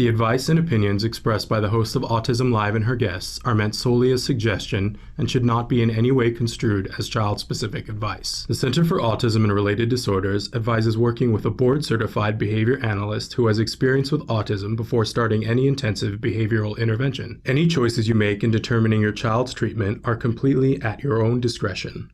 The advice and opinions expressed by the host of Autism Live and her guests are meant solely as suggestion and should not be in any way construed as child-specific advice. The Center for Autism and Related Disorders advises working with a board-certified behavior analyst who has experience with autism before starting any intensive behavioral intervention. Any choices you make in determining your child's treatment are completely at your own discretion.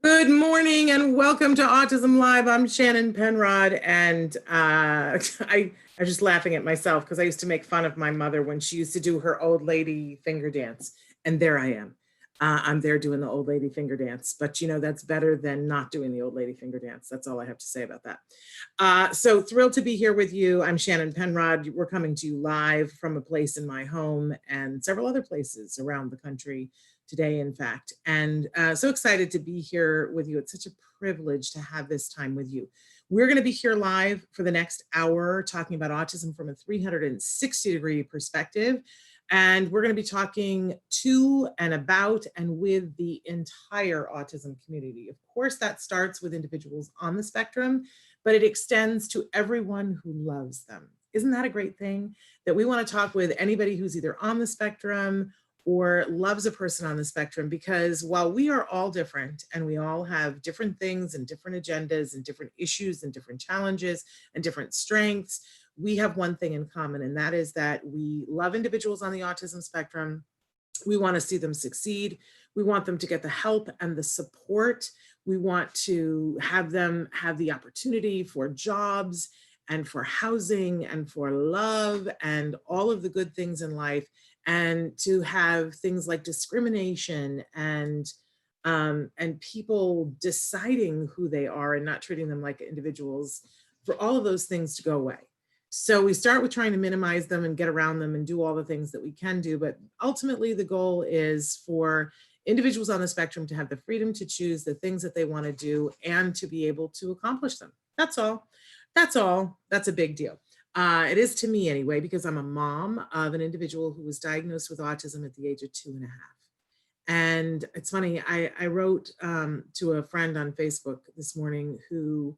Good morning and welcome to Autism Live. I'm Shannon Penrod, and I'm just laughing at myself because I used to make fun of my mother when she used to do her old lady finger dance, and there I am. I'm there doing the old lady finger dance, but you know, that's better than not doing the old lady finger dance. That's all I have to say about that. So thrilled to be here with you. I'm Shannon Penrod. We're coming to you live from a place in my home and several other places around the country today, in fact, and so excited to be here with you. It's such a privilege to have this time with you. We're going to be here live for the next hour talking about autism from a 360-degree perspective, and we're going to be talking to and about and with the entire autism community. Of course, that starts with individuals on the spectrum, but it extends to everyone who loves them. Isn't that a great thing? That we want to talk with anybody who's either on the spectrum or loves a person on the spectrum, because while we are all different and we all have different things and different agendas and different issues and different challenges and different strengths, we have one thing in common, and that is that we love individuals on the autism spectrum. We want to see them succeed. We want them to get the help and the support. We want to have them have the opportunity for jobs and for housing and for love and all of the good things in life, and to have things like discrimination and people deciding who they are and not treating them like individuals, for all of those things to go away. So we start with trying to minimize them and get around them and do all the things that we can do, but ultimately the goal is for individuals on the spectrum to have the freedom to choose the things that they want to do and to be able to accomplish them. That's all. That's all. That's a big deal. It is to me anyway, because I'm a mom of an individual who was diagnosed with autism at the age of 2.5. And it's funny, I wrote to a friend on Facebook this morning who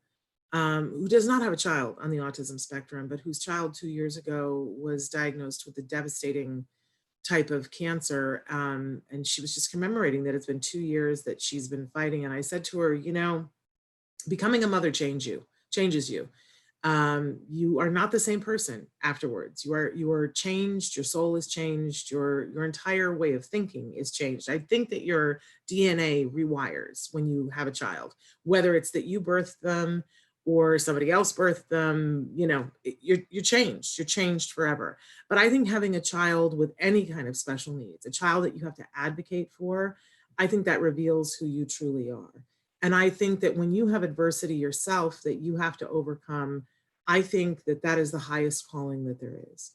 does not have a child on the autism spectrum, but whose child 2 years ago was diagnosed with a devastating type of cancer. And she was just commemorating that it's been 2 years that she's been fighting. And I said to her, you know, becoming a mother changes you. You are not the same person afterwards. You are changed. Your soul is changed. Your entire way of thinking is changed. I think that your DNA rewires when you have a child, whether it's that you birthed them or somebody else birthed them. You know, you're changed. You're changed forever. But I think having a child with any kind of special needs, a child that you have to advocate for, I think that reveals who you truly are. And I think that when you have adversity yourself that you have to overcome, I think that that is the highest calling that there is.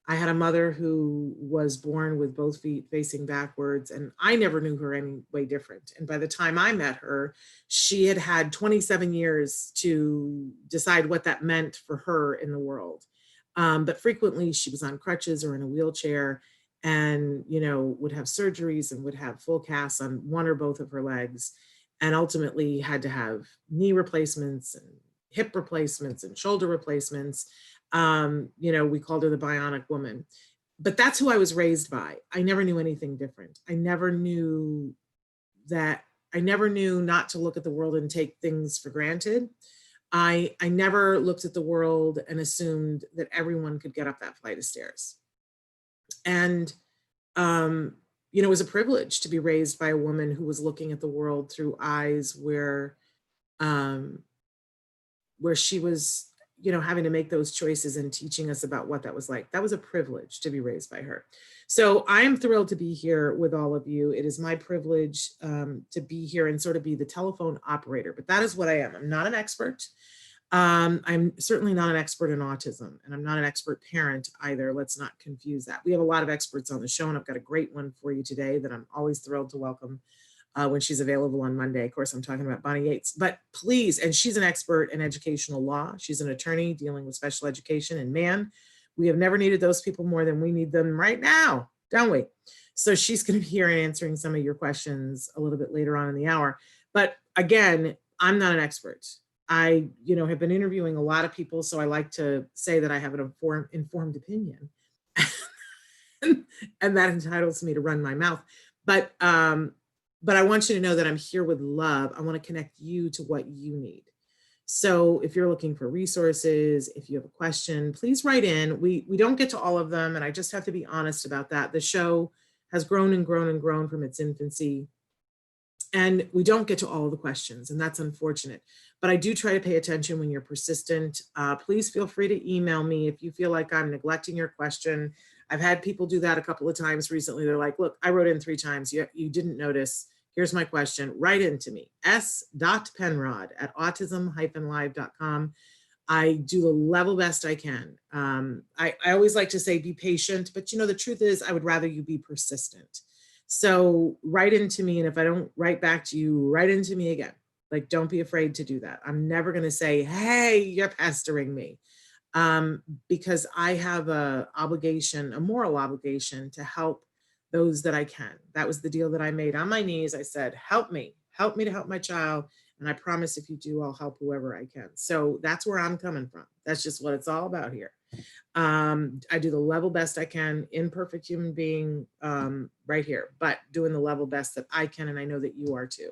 I had a mother who was born with both feet facing backwards, and I never knew her any way different. And by the time I met her, she had had 27 years to decide what that meant for her in the world. But frequently she was on crutches or in a wheelchair, and, you know, would have surgeries and would have full casts on one or both of her legs, and ultimately had to have knee replacements and hip replacements and shoulder replacements. You know, we called her the bionic woman. But that's who I was raised by. I never knew anything different. I never knew not to look at the world and take things for granted. I never looked at the world and assumed that everyone could get up that flight of stairs. And you know, it was a privilege to be raised by a woman who was looking at the world through eyes where she was, you know, having to make those choices and teaching us about what that was like. That was a privilege to be raised by her. So I am thrilled to be here with all of you. It is my privilege to be here and sort of be the telephone operator, but that is what I am. I'm not an expert. I'm certainly not an expert in autism, and I'm not an expert parent either. Let's not confuse that. We have a lot of experts on the show, and I've got a great one for you today that I'm always thrilled to welcome when she's available on Monday. Of course, I'm talking about Bonnie Yates, but please, and she's an expert in educational law. She's an attorney dealing with special education, and man, we have never needed those people more than we need them right now, don't we? So she's going to be here and answering some of your questions a little bit later on in the hour. But again, I'm not an expert. I, have been interviewing a lot of people, so I like to say that I have an informed opinion, and that entitles me to run my mouth. But I want you to know that I'm here with love. I want to connect you to what you need. So if you're looking for resources, if you have a question, please write in. We don't get to all of them, and I just have to be honest about that. The show has grown and grown and grown from its infancy, and we don't get to all of the questions, and that's unfortunate. But I do try to pay attention when you're persistent. Please feel free to email me if you feel like I'm neglecting your question. I've had people do that a couple of times recently. They're like, look, I wrote in 3 times. You didn't notice. Here's my question. Write into me, s.penrod@autism-live.com. I do the level best I can. I always like to say be patient, but the truth is I would rather you be persistent. So write into me, and if I don't write back to you, write into me again. Like, don't be afraid to do that. I'm never going to say, hey, you're pestering me, because I have a moral obligation to help those that I can. That was the deal that I made on my knees. I said, help me to help my child. And I promise if you do, I'll help whoever I can. So that's where I'm coming from. That's just what it's all about here. I do the level best I can, imperfect human being, right here, but doing the level best that I can. And I know that you are too.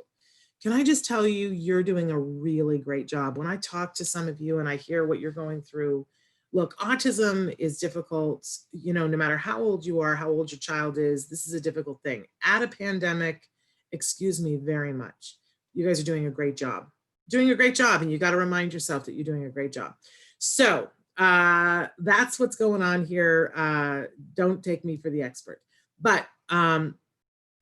Can I just tell you, you're doing a really great job. When I talk to some of you and I hear what you're going through, look, autism is difficult, no matter how old you are, how old your child is, this is a difficult thing. At a pandemic, excuse me very much. You guys are doing a great job. And you got to remind yourself that you're doing a great job. So that's what's going on here. Don't take me for the expert, but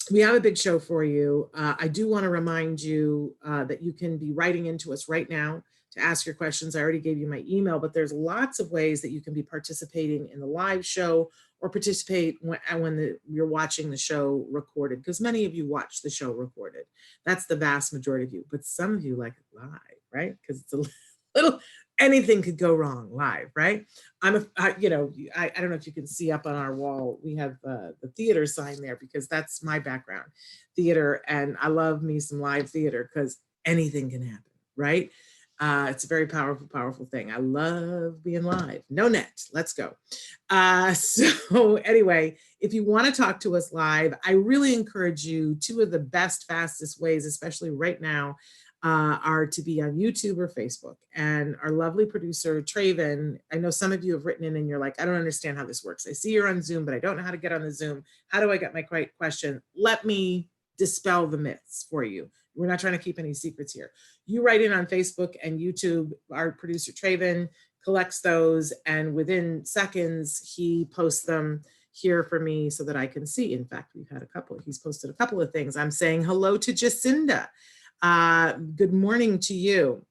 we have a big show for you. I do want to remind you that you can be writing into us right now to ask your questions. I already gave you my email, but there's lots of ways that you can be participating in the live show or participate when you're watching the show recorded, because many of you watch the show recorded. That's the vast majority of you, but some of you like it live, right? Because it's a little, anything could go wrong live, right? I don't know if you can see up on our wall, we have the theater sign there because that's my background, theater. And I love me some live theater because anything can happen, right? It's a very powerful, powerful thing. I love being live. No net, let's go. So anyway, if you want to talk to us live, I really encourage you. 2 of the best, fastest ways, especially right now, are to be on YouTube or Facebook. And our lovely producer, Traven, I know some of you have written in and you're like, I don't understand how this works. I see you're on Zoom, but I don't know how to get on the Zoom. How do I get my question? Let me dispel the myths for you. We're not trying to keep any secrets here. You write in on Facebook and YouTube. Our producer, Traven, collects those, and within seconds, he posts them here for me so that I can see. In fact, he's posted a couple of things. I'm saying hello to Jacinda. Good morning to you.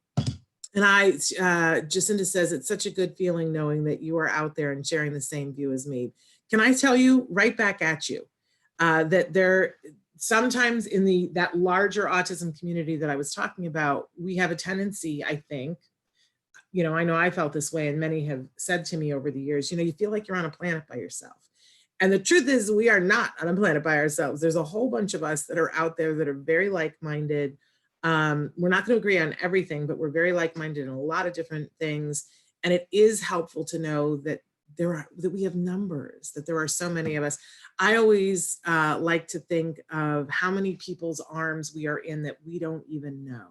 And Jacinda says, it's such a good feeling knowing that you are out there and sharing the same view as me. Can I tell you right back at you that there sometimes in that larger autism community that I was talking about, we have a tendency, I think, I know I felt this way, and many have said to me over the years, you feel like you're on a planet by yourself. And the truth is, we are not on a planet by ourselves. There's a whole bunch of us that are out there that are very like-minded. We're not going to agree on everything, but we're very like-minded in a lot of different things. And it is helpful to know that that we have numbers, that there are so many of us. I always like to think of how many people's arms we are in that we don't even know.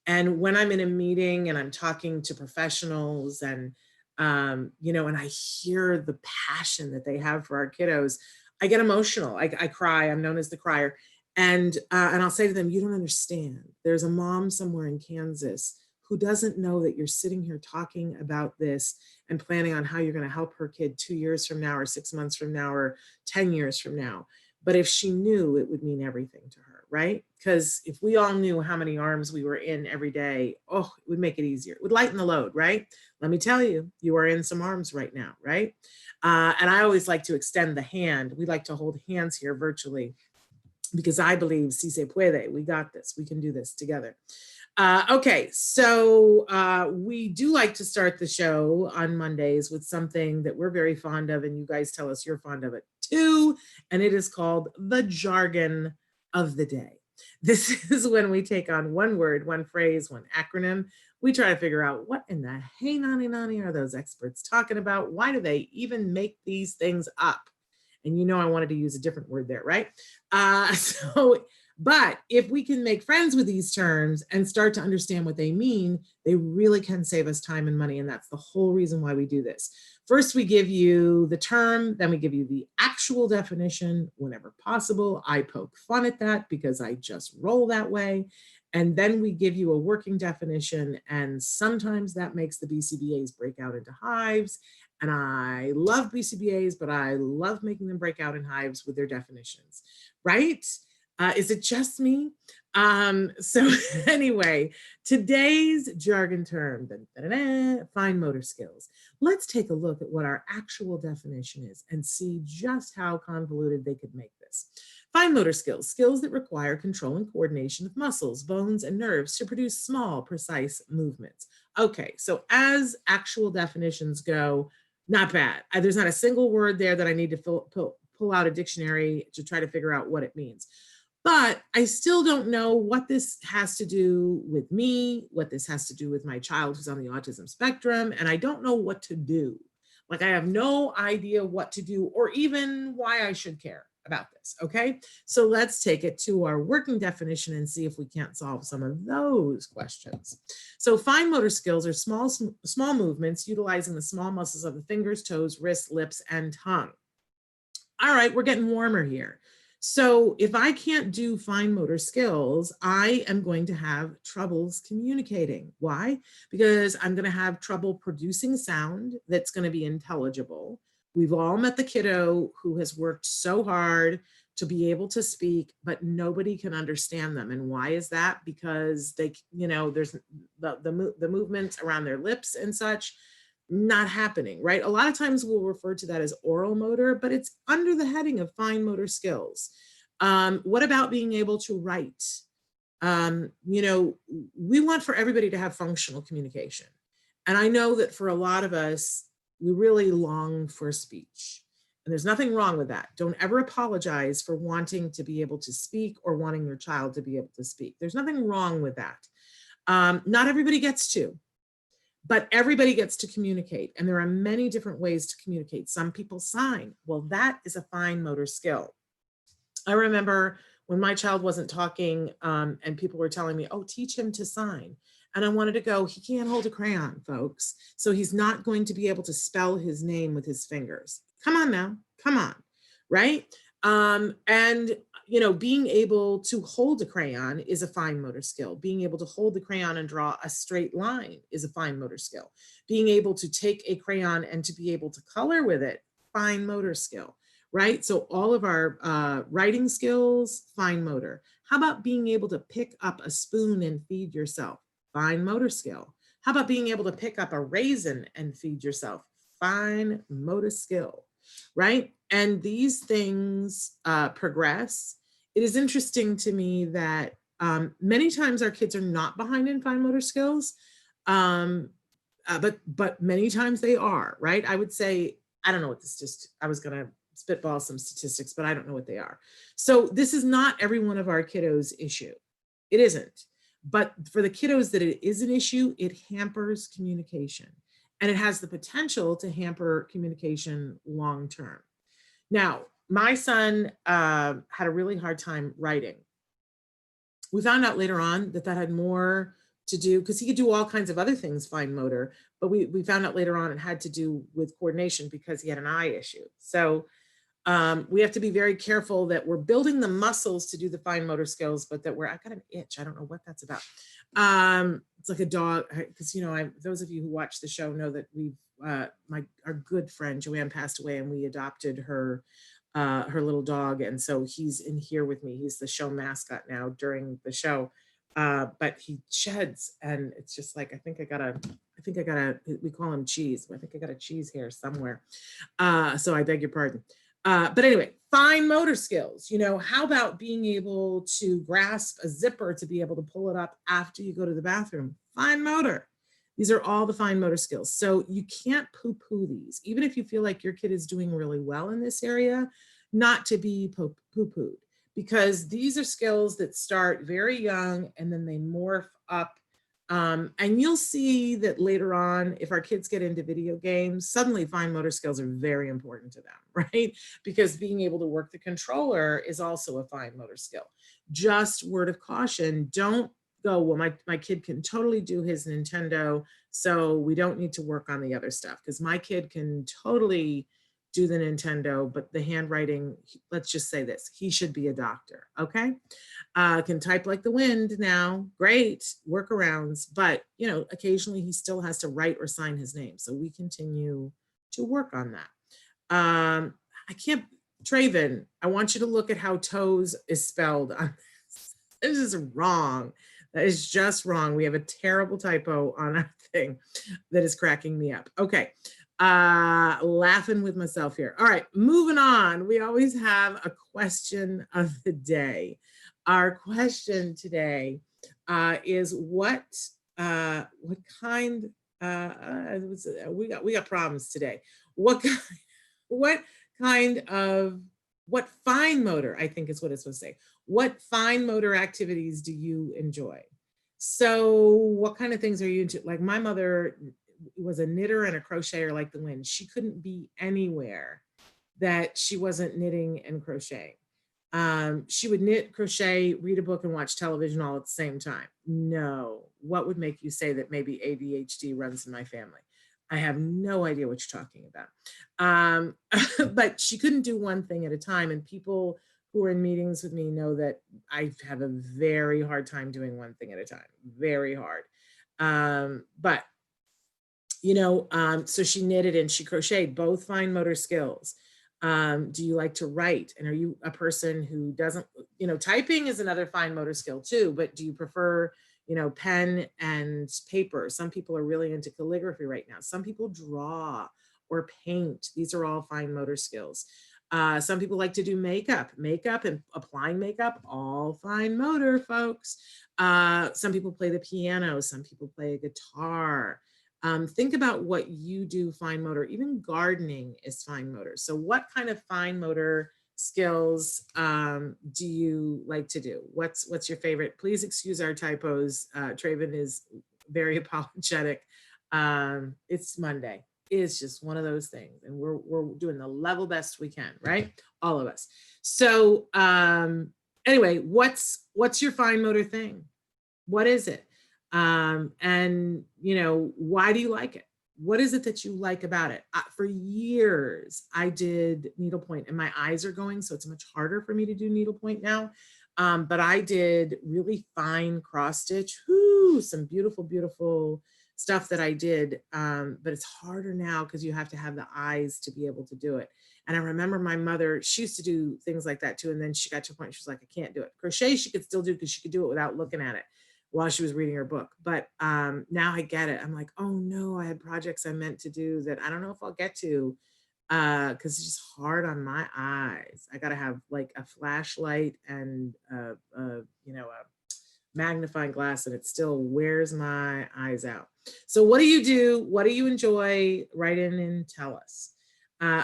And when I'm in a meeting and I'm talking to professionals and and I hear the passion that they have for our kiddos, I get emotional. I cry. I'm known as the crier. And I'll say to them, you don't understand. There's a mom somewhere in Kansas who doesn't know that you're sitting here talking about this and planning on how you're going to help her kid 2 years from now or 6 months from now or 10 years from now. But if she knew, it would mean everything to her, right? because if we all knew how many arms we were in every day, oh, it would make it easier. It would lighten the load, right? Let me tell you, you are in some arms right now, right? And I always like to extend the hand. We like to hold hands here virtually because I believe, si se puede, we got this, we can do this together. Okay, so we do like to start the show on Mondays with something that we're very fond of, and you guys tell us you're fond of it too, and it is called the jargon of the day. This is when we take on one word, one phrase, one acronym. We try to figure out what in the hey nani nani are those experts talking about? Why do they even make these things up? And you know I wanted to use a different word there, right? But if we can make friends with these terms and start to understand what they mean, they really can save us time and money. And that's the whole reason why we do this. First, we give you the term, then we give you the actual definition whenever possible. I poke fun at that because I just roll that way. And then we give you a working definition. And sometimes that makes the BCBAs break out into hives. And I love BCBAs, but I love making them break out in hives with their definitions, right? Is it just me? So anyway, today's jargon term, fine motor skills. Let's take a look at what our actual definition is and see just how convoluted they could make this. Fine motor skills, skills that require control and coordination of muscles, bones, and nerves to produce small, precise movements. Okay, so as actual definitions go, not bad. There's not a single word there that I need to pull out a dictionary to try to figure out what it means. But I still don't know what this has to do with me, what this has to do with my child who's on the autism spectrum, and I don't know what to do. Like I have no idea what to do or even why I should care about this, okay? So let's take it to our working definition and see if we can't solve some of those questions. So fine motor skills are small movements utilizing the small muscles of the fingers, toes, wrists, lips, and tongue. All right, we're getting warmer here. So if I can't do fine motor skills, I am going to have troubles communicating. Why? Because I'm going to have trouble producing sound that's going to be intelligible. We've all met the kiddo who has worked so hard to be able to speak, but nobody can understand them. And why is that? Because they, there's the movements around their lips and such not happening, right? A lot of times we'll refer to that as oral motor, but it's under the heading of fine motor skills. What about being able to write? We want for everybody to have functional communication. And I know that for a lot of us, we really long for speech. And there's nothing wrong with that. Don't ever apologize for wanting to be able to speak or wanting your child to be able to speak. There's nothing wrong with that. Not everybody gets to. But everybody gets to communicate, and there are many different ways to communicate. Some people sign. Well, that is a fine motor skill. I remember when my child wasn't talking and people were telling me, oh, teach him to sign. And I wanted to go, he can't hold a crayon, folks. So he's not going to be able to spell his name with his fingers. Come on now, come on, right? Being able to hold a crayon is a fine motor skill. Being able to hold the crayon and draw a straight line is a fine motor skill. Being able to take a crayon and to be able to color with it, fine motor skill, right? So all of our writing skills, fine motor. How about being able to pick up a spoon and feed yourself? Fine motor skill. How about being able to pick up a raisin and feed yourself? Fine motor skill, right? And these things progress. It is interesting to me that many times our kids are not behind in fine motor skills, but many times they are, right? I would say, I don't know what this I was going to spitball some statistics, but I don't know what they are. So this is not every one of our kiddos' issue. It isn't. But for the kiddos that it is an issue, it hampers communication. And it has the potential to hamper communication long term. Now, my son had a really hard time writing. We found out later on that had more to do, because he could do all kinds of other things, fine motor, but we found out later on it had to do with coordination because he had an eye issue. So we have to be very careful that we're building the muscles to do the fine motor skills, but that I got an itch. I don't know what that's about. It's like a dog, because those of you who watch the show know that our good friend Joanne passed away, and we adopted her her little dog. And so he's in here with me. He's the show mascot now during the show. But he sheds, and it's just like, I think I got a, we call him Cheese. I think I got a cheese here somewhere. So I beg your pardon. But anyway, fine motor skills. How about being able to grasp a zipper to be able to pull it up after you go to the bathroom? Fine motor. These are all the fine motor skills. So you can't poo-poo these, even if you feel like your kid is doing really well in this area, not to be poo-pooed, because these are skills that start very young and then they morph up. And you'll see that later on, if our kids get into video games, suddenly fine motor skills are very important to them, right? Because being able to work the controller is also a fine motor skill. Just word of caution, don't go, well, my kid can totally do his Nintendo, so we don't need to work on the other stuff, because my kid can totally do the Nintendo, but the handwriting, let's just say this, he should be a doctor, okay? Can type like the wind now, great, workarounds, but occasionally he still has to write or sign his name. So we continue to work on that. I can't, Traven, I want you to look at how toes is spelled on this. This is wrong. That is just wrong. We have a terrible typo on our thing that is cracking me up. Okay. Laughing with myself here. All right, moving on. We always have a question of the day. Our question today is what kind, we got problems today. What fine motor, I think is what it's supposed to say. What fine motor activities do you enjoy? So what kind of things are you into? Like my mother was a knitter and a crocheter like the wind. She couldn't be anywhere that she wasn't knitting and crocheting. She would knit, crochet, read a book, and watch television all at the same time. No, what would make you say that maybe ADHD runs in my family? I have no idea what you're talking about. But she couldn't do one thing at a time. And people who are in meetings with me know that I have a very hard time doing one thing at a time, very hard. But so she knitted and she crocheted, both fine motor skills. Do you like to write? And are you a person who doesn't, typing is another fine motor skill too, but do you prefer, pen and paper? Some people are really into calligraphy right now. Some people draw or paint. These are all fine motor skills. Some people like to do makeup and applying makeup, all fine motor, folks. Some people play the piano. Some people play a guitar. Think about what you do fine motor. Even gardening is fine motor. So what kind of fine motor skills do you like to do? What's your favorite? Please excuse our typos. Traven is very apologetic. It's Monday. It's just one of those things. And we're doing the level best we can, right? All of us. So anyway, what's your fine motor thing? What is it? And why do you like it? What is it that you like about it? For years, I did needlepoint and my eyes are going, so it's much harder for me to do needlepoint now. But I did really fine cross stitch, some beautiful, beautiful stuff that I did. But it's harder now because you have to have the eyes to be able to do it. And I remember my mother, she used to do things like that too. And then she got to a point, she was like, I can't do it. Crochet, she could still do because she could do it without looking at it while she was reading her book. But now I get it. I'm like, oh no, I had projects I meant to do that I don't know if I'll get to because it's just hard on my eyes. I gotta have like a flashlight and a magnifying glass and it still wears my eyes out. So what do you do? What do you enjoy? Write in and tell us.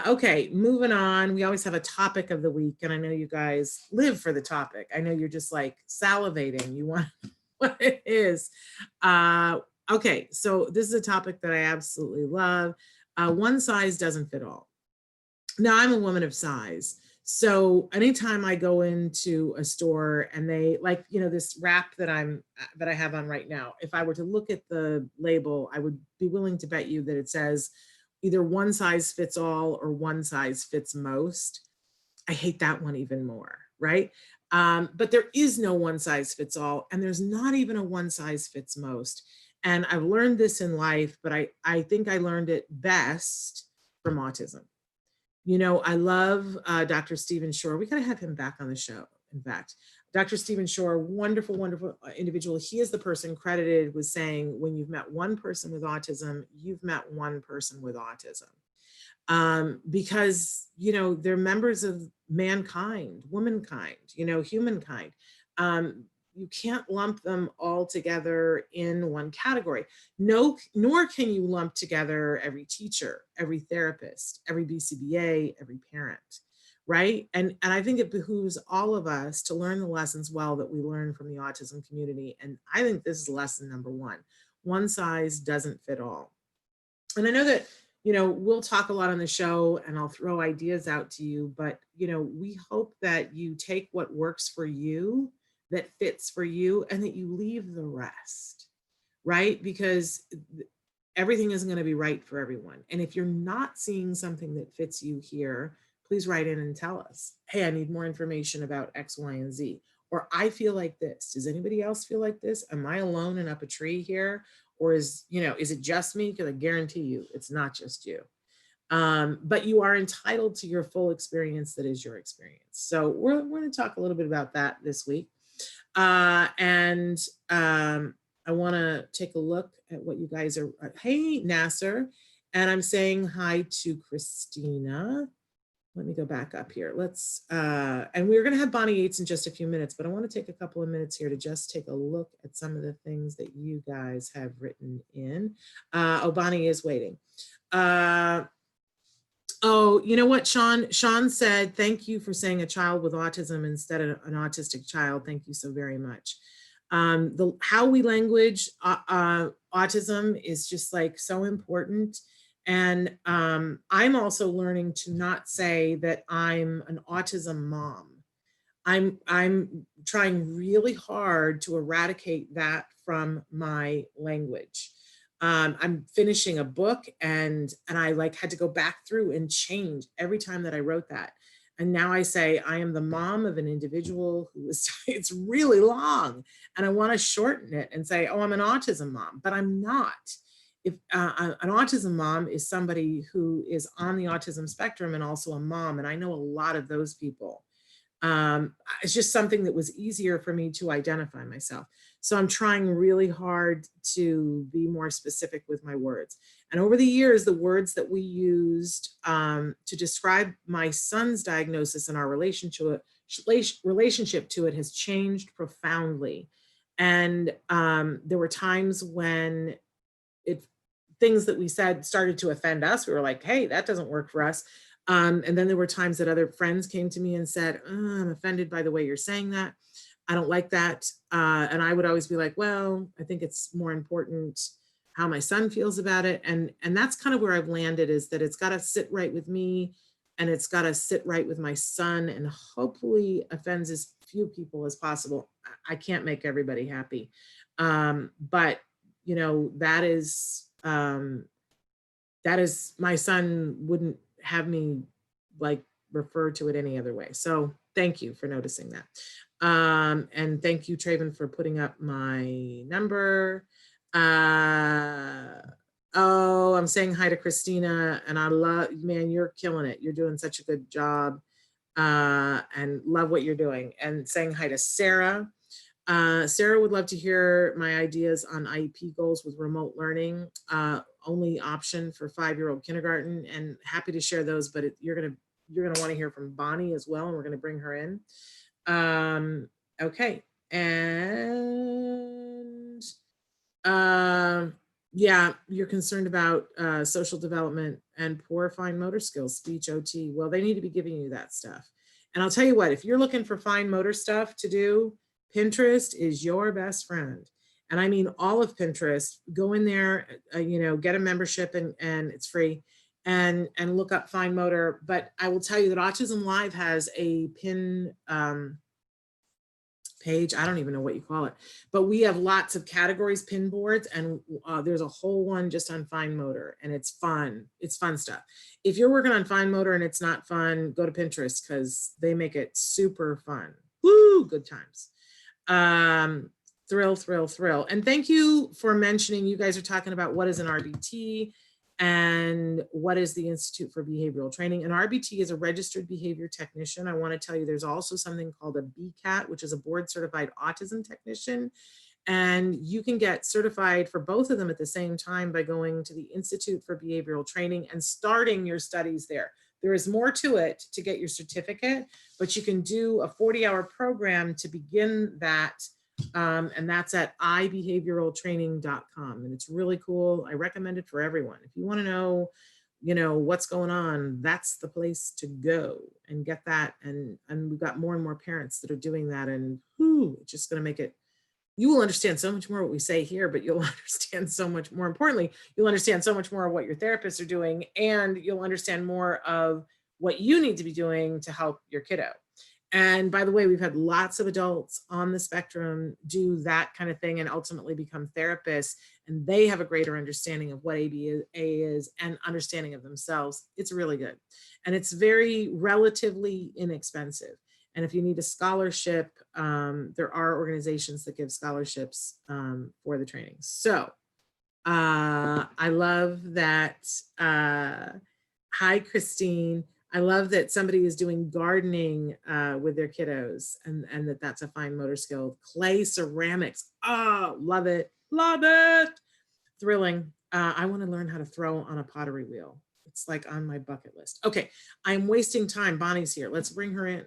Okay, moving on. We always have a topic of the week and I know you guys live for the topic. I know you're just like salivating. You want what it is. Okay, so this is a topic that I absolutely love. One size doesn't fit all. Now I'm a woman of size. So anytime I go into a store and they like, this wrap that I have on right now, if I were to look at the label, I would be willing to bet you that it says either one size fits all or one size fits most. I hate that one even more, right? But there is no one size fits all, and there's not even a one size fits most. And I've learned this in life, but I think I learned it best from autism. You know, I love Dr. Stephen Shore. We got to have him back on the show, in fact. Dr. Stephen Shore, wonderful, wonderful individual. He is the person credited with saying, when you've met one person with autism, you've met one person with autism. Because, you know, they're members of mankind, womankind, you know, humankind. You can't lump them all together in one category. No, nor can you lump together every teacher, every therapist, every BCBA, every parent, right? And I think it behooves all of us to learn the lessons well that we learn from the autism community. And I think this is lesson number one. One size doesn't fit all. And I know that, you know, we'll talk a lot on the show and I'll throw ideas out to you, but, you know, we hope that you take what works for you, that fits for you, and that you leave the rest, right? Because everything isn't going to be right for everyone. And if you're not seeing something that fits you here, please write in and tell us, hey, I need more information about X, Y, and Z. Or I feel like this. Does anybody else feel like this? Am I alone and up a tree here? Or is it just me? Because I guarantee you, it's not just you. But you are entitled to your full experience that is your experience. So we're going to talk a little bit about that this week. And I want to take a look at what you guys are. Hey, Nasser. And I'm saying hi to Christina. Let me go back up here. And we're going to have Bonnie Yates in just a few minutes, but I want to take a couple of minutes here to just take a look at some of the things that you guys have written in. Oh, Bonnie is waiting. Oh, you know what, Sean? Sean said, thank you for saying a child with autism instead of an autistic child. Thank you so very much. How we language autism is just like so important. And I'm also learning to not say that I'm an autism mom. I'm trying really hard to eradicate that from my language. I'm finishing a book and I like had to go back through and change every time that I wrote that. And now I say, I am the mom of an individual who is, it's really long. And I want to shorten it and say, oh, I'm an autism mom, but I'm not. If an autism mom is somebody who is on the autism spectrum and also a mom. And I know a lot of those people. It's just something that was easier for me to identify myself. So I'm trying really hard to be more specific with my words. And over the years, the words that we used to describe my son's diagnosis and our relationship to it has changed profoundly. And there were times when things that we said started to offend us. We were like, hey, that doesn't work for us. And then there were times that other friends came to me and said, oh, I'm offended by the way you're saying that. I don't like that. And I would always be like, well, I think it's more important how my son feels about it. And that's kind of where I've landed, is that it's got to sit right with me and it's got to sit right with my son and hopefully offends as few people as possible. I can't make everybody happy. But, you know, that is my son wouldn't have me like refer to it any other way. So thank you for noticing that. And thank you, Traven, for putting up my number. Oh, I'm saying hi to Christina, and I love, man, you're killing it. You're doing such a good job, and love what you're doing. And saying hi to Sarah. Sarah would love to hear my ideas on IEP goals with remote learning, only option for 5-year-old kindergarten, and happy to share those, but you're gonna want to hear from Bonnie as well, and we're gonna bring her in. Okay, and yeah, you're concerned about social development and poor fine motor skills, speech, OT. Well, they need to be giving you that stuff. And I'll tell you what, if you're looking for fine motor stuff to do, Pinterest is your best friend. And I mean all of Pinterest. Go in there, you know, get a membership and it's free, and look up fine motor. But I will tell you that autism-live has a pin page. I don't even know what you call it, but we have lots of categories, pin boards, and there's a whole one just on fine motor, and it's fun. It's fun stuff. If you're working on fine motor and it's not fun, go to Pinterest because they make it super fun. Woo, good times. Thrill. And thank you for mentioning, you guys are talking about what is an RBT. And what is the Institute for Behavioral Training? An RBT is a registered behavior technician. I want to tell you there's also something called a BCAT, which is a board certified autism technician. And you can get certified for both of them at the same time by going to the Institute for Behavioral Training and starting your studies there. There is more to it to get your certificate, but you can do a 40-hour program to begin that. And that's at ibehavioraltraining.com. And it's really cool. I recommend it for everyone. If you want to know, what's going on, that's the place to go and get that. And we've got more and more parents that are doing that. And it's just going to make it, you will understand so much more what we say here, but you'll understand so much more importantly, you'll understand so much more of what your therapists are doing, and you'll understand more of what you need to be doing to help your kiddo. And by the way, we've had lots of adults on the spectrum do that kind of thing and ultimately become therapists, and they have a greater understanding of what ABA is and understanding of themselves. It's really good. And it's very relatively inexpensive. And if you need a scholarship, there are organizations that give scholarships for the training. So I love that. Hi, Christine. I love that somebody is doing gardening with their kiddos, and that's a fine motor skill. Clay ceramics. Oh, love it. Love it. Thrilling. I want to learn how to throw on a pottery wheel. It's like on my bucket list. Okay, I'm wasting time. Bonnie's here. Let's bring her in.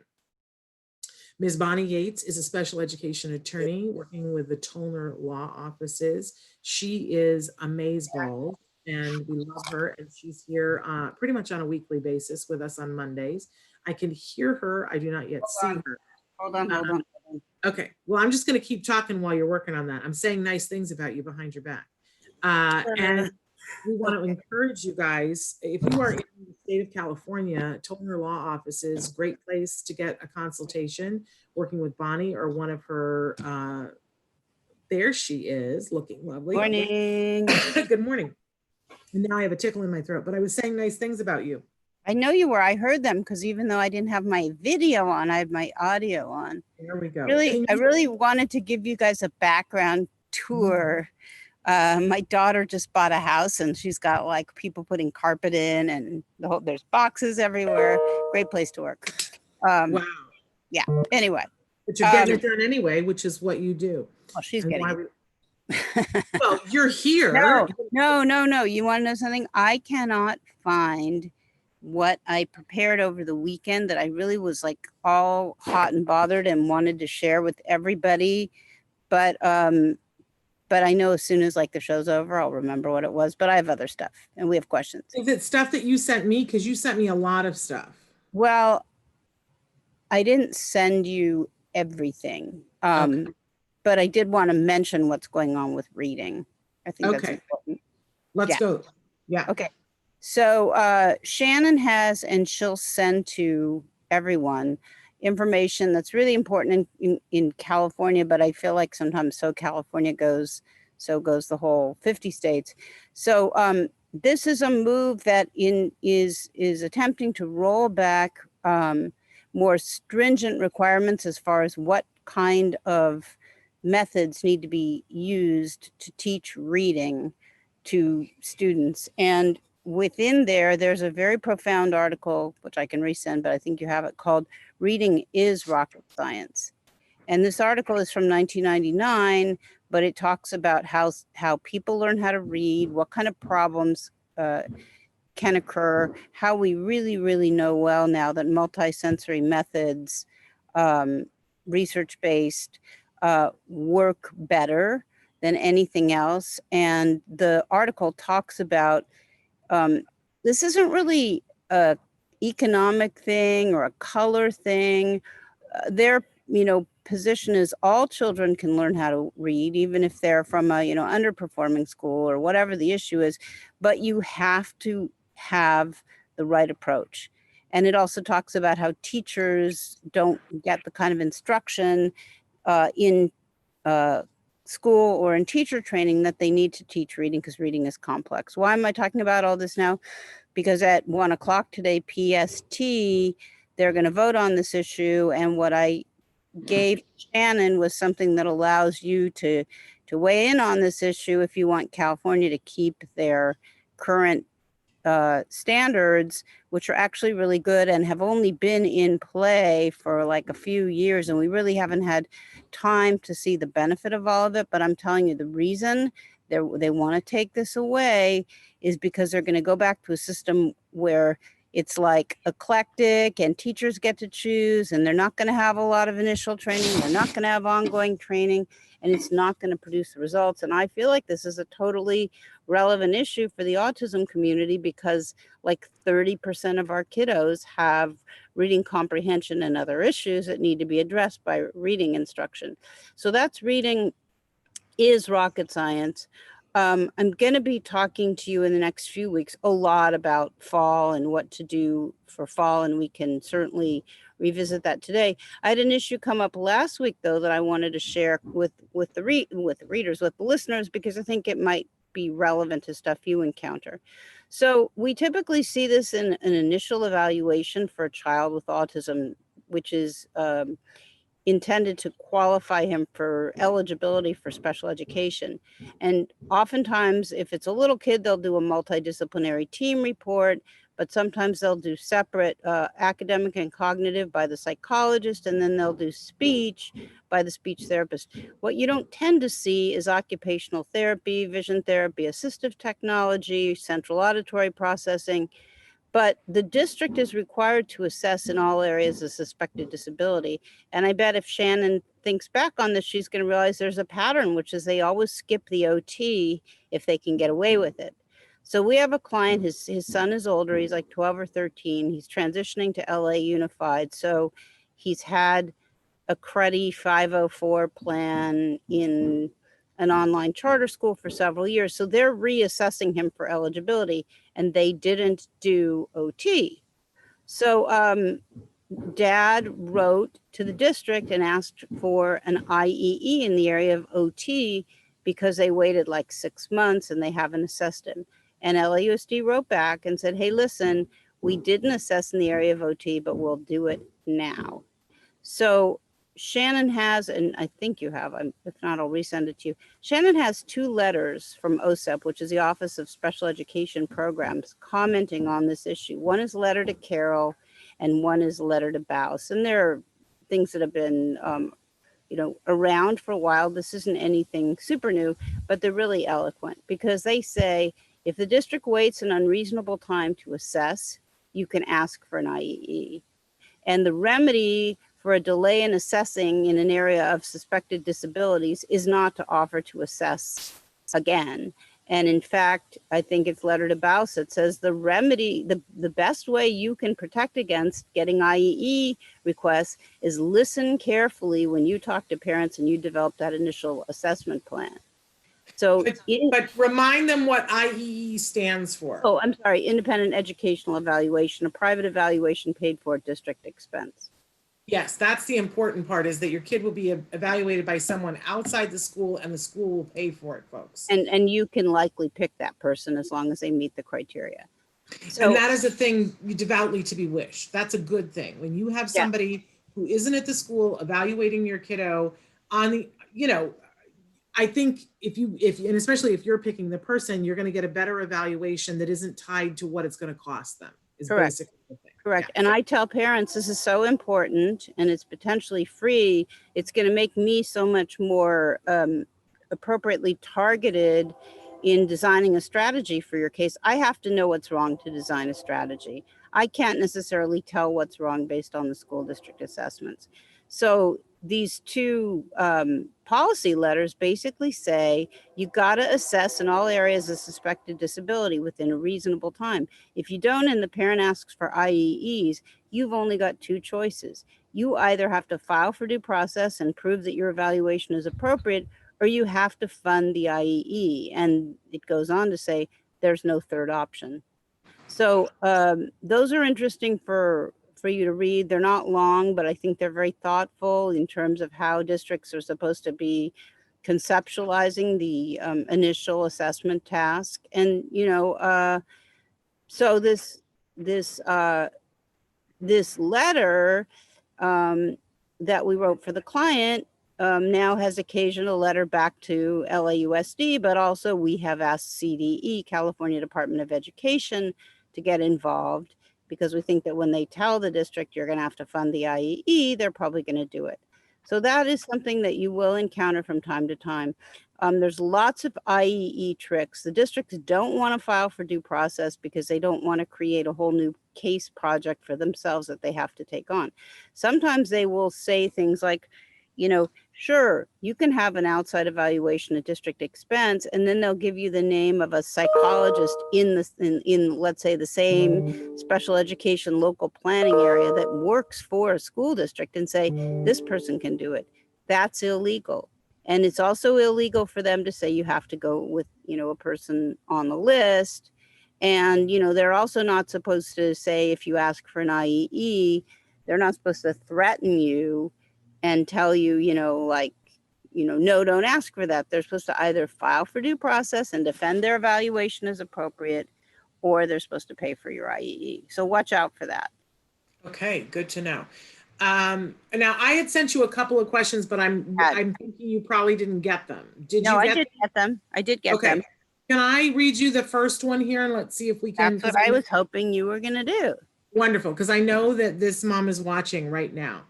Ms. Bonnie Yates is a special education attorney working with the Tollner Law Offices. She is amazeballs, and we love her, and she's here pretty much on a weekly basis with us on Mondays. I can hear her. I do not yet see her. Hold on. Okay, well, I'm just going to keep talking while you're working on that. I'm saying nice things about you behind your back. And we want to encourage you guys, if you are in the state of California, Tollner Law Offices, great place to get a consultation, working with Bonnie or one of her, there she is, looking lovely. Morning. Good morning. And now I have a tickle in my throat, but I was saying nice things about you. I know you were. I heard them because even though I didn't have my video on, I had my audio on. There we go. I really wanted to give you guys a background tour. My daughter just bought a house, and she's got like people putting carpet in, and there's boxes everywhere. Great place to work. Wow. Yeah. Anyway. But you're getting it done anyway, which is what you do. Well, she's getting it. Well, you're here. No. You want to know something? I cannot find what I prepared over the weekend that I really was like all hot and bothered and wanted to share with everybody. But I know as soon as like the show's over, I'll remember what it was, but I have other stuff and we have questions. Is it stuff that you sent me? Because you sent me a lot of stuff. Well, I didn't send you everything, Okay. but I did want to mention what's going on with reading. I think that's important. Let's go. Yeah. Okay. So Shannon has, and she'll send to everyone, information that's really important in California, but I feel like sometimes so goes the whole 50 states. So this is a move that is attempting to roll back more stringent requirements as far as what kind of methods need to be used to teach reading to students. And within there's a very profound article, which I can resend, but I think you have it, called Reading is Rocket Science. And this article is from 1999, but it talks about how people learn how to read, what kind of problems can occur, how we really, really know well now that multisensory methods, research-based, work better than anything else. And the article talks about this isn't really a economic thing or a color thing. Their position is all children can learn how to read, even if they're from a underperforming school or whatever the issue is, but you have to have the right approach. And it also talks about how teachers don't get the kind of instruction in school or in teacher training that they need to teach reading, because reading is complex. Why am I talking about all this now? Because at 1 o'clock today, PST, they're going to vote on this issue. And what I gave Shannon was something that allows you to weigh in on this issue if you want California to keep their current standards, which are actually really good and have only been in play for like a few years. And we really haven't had time to see the benefit of all of it. But I'm telling you, the reason they want to take this away is because they're going to go back to a system where it's like eclectic and teachers get to choose, and they're not going to have a lot of initial training. They're not going to have ongoing training, and it's not going to produce the results. And I feel like this is a totally relevant issue for the autism community, because like 30% of our kiddos have reading comprehension and other issues that need to be addressed by reading instruction. So that's reading is rocket science. I'm going to be talking to you in the next few weeks a lot about fall and what to do for fall, and we can certainly revisit that today. I had an issue come up last week, though, that I wanted to share with the readers, with the listeners, because I think it might be relevant to stuff you encounter. So we typically see this in an initial evaluation for a child with autism, which is intended to qualify him for eligibility for special education. And oftentimes, if it's a little kid, they'll do a multidisciplinary team report, but sometimes they'll do separate academic and cognitive by the psychologist, and then they'll do speech by the speech therapist. What you don't tend to see is occupational therapy, vision therapy, assistive technology, central auditory processing. But the district is required to assess in all areas of suspected disability. And I bet if Shannon thinks back on this, she's going to realize there's a pattern, which is they always skip the OT if they can get away with it. So we have a client, his son is older, he's like 12 or 13. He's transitioning to LA Unified. So he's had a CREDI 504 plan in an online charter school for several years. So they're reassessing him for eligibility, and they didn't do OT. So dad wrote to the district and asked for an IEE in the area of OT because they waited like 6 months and they haven't assessed him. And LAUSD wrote back and said, hey, listen, we didn't assess in the area of OT, but we'll do it now. So Shannon has, and I think you have, if not, I'll resend it to you. Shannon has 2 letters from OSEP, which is the Office of Special Education Programs, commenting on this issue. One is a letter to Carol, and one is a letter to Baus. And there are things that have been, around for a while. This isn't anything super new, but they're really eloquent, because they say, if the district waits an unreasonable time to assess, you can ask for an IEE. And the remedy for a delay in assessing in an area of suspected disabilities is not to offer to assess again. And in fact, I think it's letter to Baus that says the remedy, the best way you can protect against getting IEE requests is listen carefully when you talk to parents and you develop that initial assessment plan. So, but remind them what IEE stands for. Oh, I'm sorry, independent educational evaluation, a private evaluation paid for at district expense. Yes, that's the important part, is that your kid will be evaluated by someone outside the school, and the school will pay for it, folks. And you can likely pick that person as long as they meet the criteria. So, and that is a thing devoutly to be wished. That's a good thing. When you have somebody who isn't at the school evaluating your kiddo on the, I think and especially if you're picking the person, you're going to get a better evaluation that isn't tied to what it's going to cost them. Is correct. Basically the thing. Correct. Yeah. And I tell parents, this is so important, and it's potentially free. It's going to make me so much more appropriately targeted in designing a strategy for your case. I have to know what's wrong to design a strategy. I can't necessarily tell what's wrong based on the school district assessments. So these 2 policy letters basically say you got to assess in all areas of suspected disability within a reasonable time. If you don't and the parent asks for IEEs, you've only got 2 choices. You either have to file for due process and prove that your evaluation is appropriate, or you have to fund the IEE. And it goes on to say there's no third option. So those are interesting for you to read. They're not long, but I think they're very thoughtful in terms of how districts are supposed to be conceptualizing the initial assessment task. And, so this letter that we wrote for the client now has occasioned a letter back to LAUSD, but also we have asked CDE, California Department of Education, to get involved, because we think that when they tell the district you're going to have to fund the IEE, they're probably going to do it. So that is something that you will encounter from time to time. There's lots of IEE tricks. The districts don't want to file for due process because they don't want to create a whole new case project for themselves that they have to take on. Sometimes they will say things like, you know, sure, you can have an outside evaluation at district expense, and then they'll give you the name of a psychologist in let's say the same special education local planning area that works for a school district, and say this person can do it. That's illegal. And it's also illegal for them to say you have to go with, you know, a person on the list. And, you know, they're also not supposed to say, if you ask for an IEE, they're not supposed to threaten you and tell you, you know, like, you know, no, don't ask for that. They're supposed to either file for due process and defend their evaluation as appropriate, or they're supposed to pay for your IEE. So watch out for that. Okay, good to know. Now I had sent you a couple of questions, but I'm thinking you probably didn't get them. No, I did get them. I did get them. Can I read you the first one here and let's see if we can? That's what I was hoping you were going to do. Wonderful, because I know that this mom is watching right now.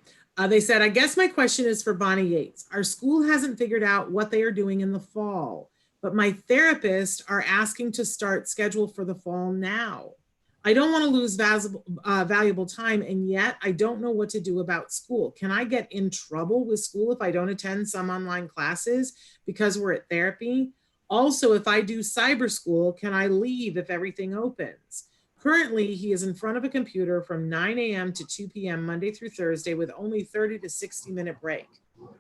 They said, I guess my question is for Bonnie Yates. Our school hasn't figured out what they are doing in the fall, but my therapists are asking to start schedule for the fall now. I don't want to lose valuable time, and yet I don't know what to do about school. Can I get in trouble with school if I don't attend some online classes because we're at therapy? Also, if I do cyber school, can I leave if everything opens? Currently, he is in front of a computer from 9 a.m. to 2 p.m. Monday through Thursday with only 30 to 60-minute break.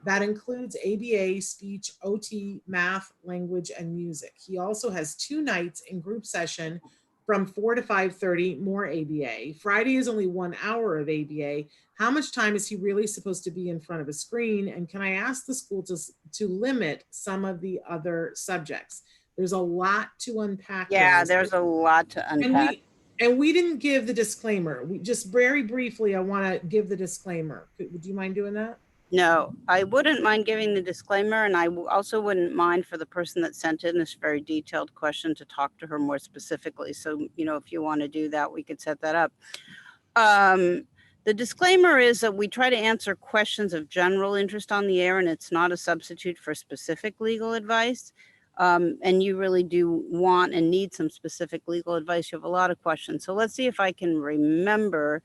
That includes ABA, speech, OT, math, language, and music. He also has 2 nights in group session from 4 to 5:30, more ABA. Friday is only 1 hour of ABA. How much time is he really supposed to be in front of a screen? And can I ask the school to limit some of the other subjects? There's a lot to unpack. Yeah, there's a lot to unpack. And we didn't give the disclaimer. We just very briefly, I want to give the disclaimer. Would you mind doing that? No, I wouldn't mind giving the disclaimer, and I also wouldn't mind for the person that sent in this very detailed question to talk to her more specifically. So, you know, if you want to do that, we could set that up. The disclaimer is that we try to answer questions of general interest on the air, and it's not a substitute for specific legal advice. And you really do want and need some specific legal advice. You have a lot of questions. So let's see if I can remember.